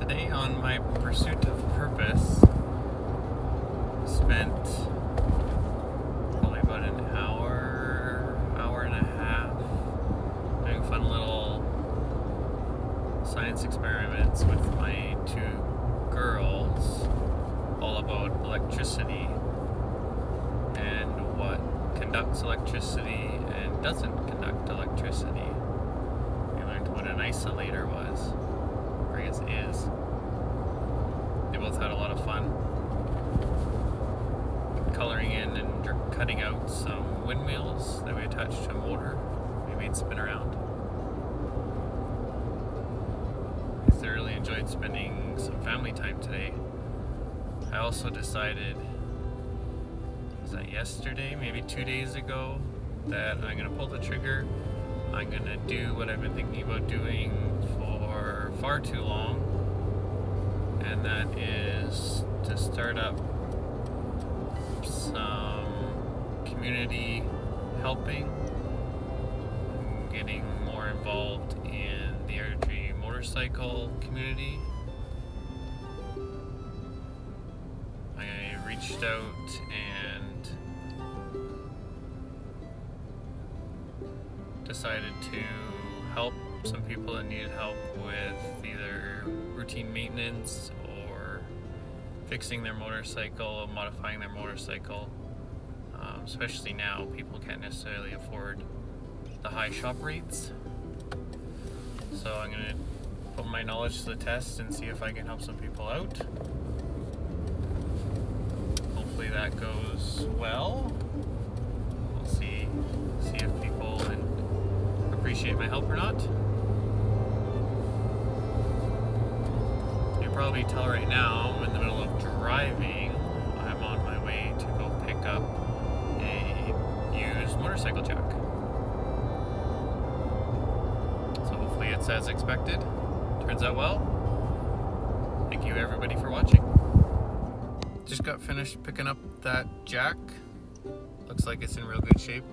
Today on my pursuit of purpose, spent probably about an hour and a half doing fun little science experiments with my two girls, all about electricity and what conducts electricity and doesn't conduct electricity. We learned what an isolator was, or I guess is. They both had a lot of fun coloring in and cutting out some windmills that we attached to a motor we made spin around. I thoroughly enjoyed spending some family time today. I also decided, was that yesterday, maybe 2 days ago, that I'm going to pull the trigger. I'm going to do what I've been thinking about doing for far too long, and that is to start up some community helping, getting more involved in the Airdrie motorcycle community. I reached out and decided to help some people that needed help with either routine maintenance or fixing their motorcycle, modifying their motorcycle. Especially now, people can't necessarily afford the high shop rates. So I'm going to put my knowledge to the test and see if I can help some people out. Hopefully that goes well. We'll see if people appreciate my help or not. You can probably tell right now I'm in the middle of driving. I'm on my way to go pick up a used motorcycle jack. So hopefully it's as expected. Turns out well. Thank you everybody for watching. Just got finished picking up that jack. Looks like it's in real good shape.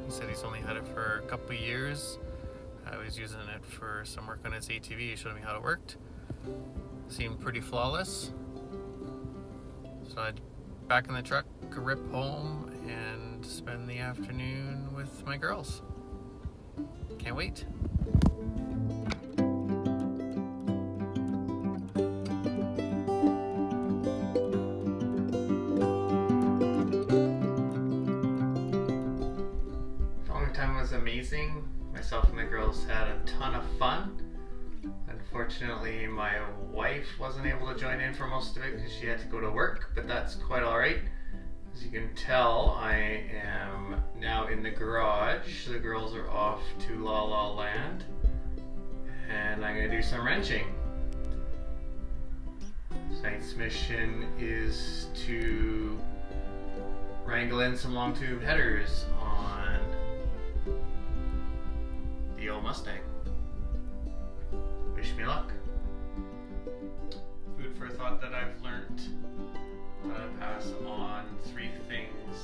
He said he's only had it for a couple of years. I was using it for some work on his ATV. He showed me how it worked. Seemed pretty flawless. So I'd back in the truck, rip home, and spend the afternoon with my girls. Can't wait. Following time was amazing. Myself and the girls had a ton of fun. Unfortunately, my wife wasn't able to join in for most of it because she had to go to work, but that's quite alright. As you can tell, I am now in the garage. The girls are off to La La Land, and I'm going to do some wrenching. Tonight's mission is to wrangle in some long tube headers on the old Mustang. Wish me luck. Food for thought that I've learned. Pass on 3 things.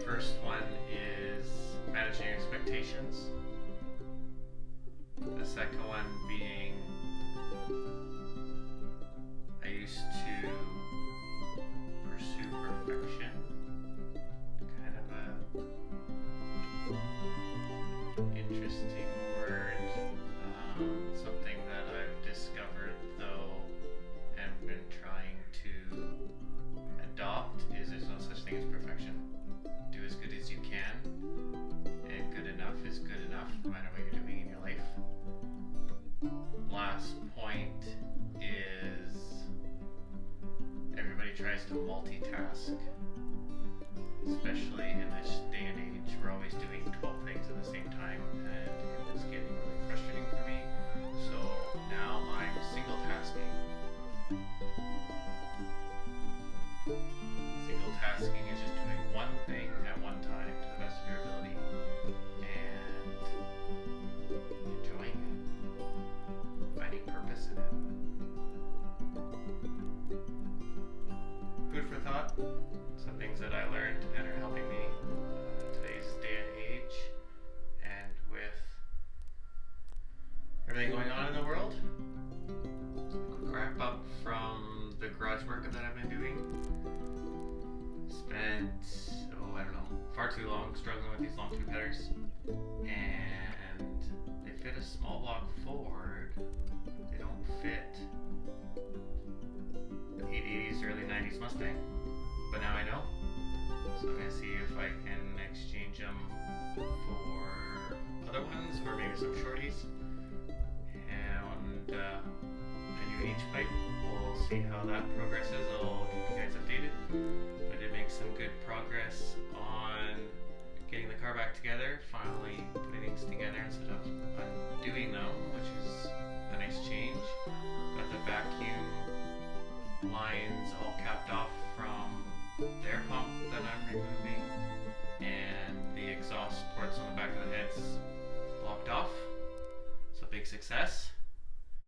First one is managing expectations. The second one being I used to pursue perfection. Kind of a interesting word. Something that I've discovered though and been trying to adopt is there's no such thing as perfection. Do as good as you can, and good enough is good enough no matter what you're doing in your life. Last point is everybody tries to multitask, especially in this day and age. We're always doing 12 things at the same time, and it was getting really frustrating for me. So now I'm single tasking. Single tasking is just doing one thing at one time to the best of your ability and enjoying it, finding purpose in it. Food for thought. Some things that I learned and are helping me today's day and age, and with everything going on in the world. Quick garage work that I've been doing. Spent, I don't know, far too long struggling with these long tube headers. And they fit a small block Ford. They don't fit the late 80s, early 90s Mustang. But now I know. So I'm going to see if I can exchange them for other ones, or maybe some shorties. And a new H pipe. We'll see how that progresses. I'll keep you guys updated. But I did make some good progress on getting the car back together, finally putting things together instead of undoing them, which is a nice change. Got the vacuum lines all capped off from the air pump that I'm removing, and the exhaust ports on the back of the heads blocked off. So big success.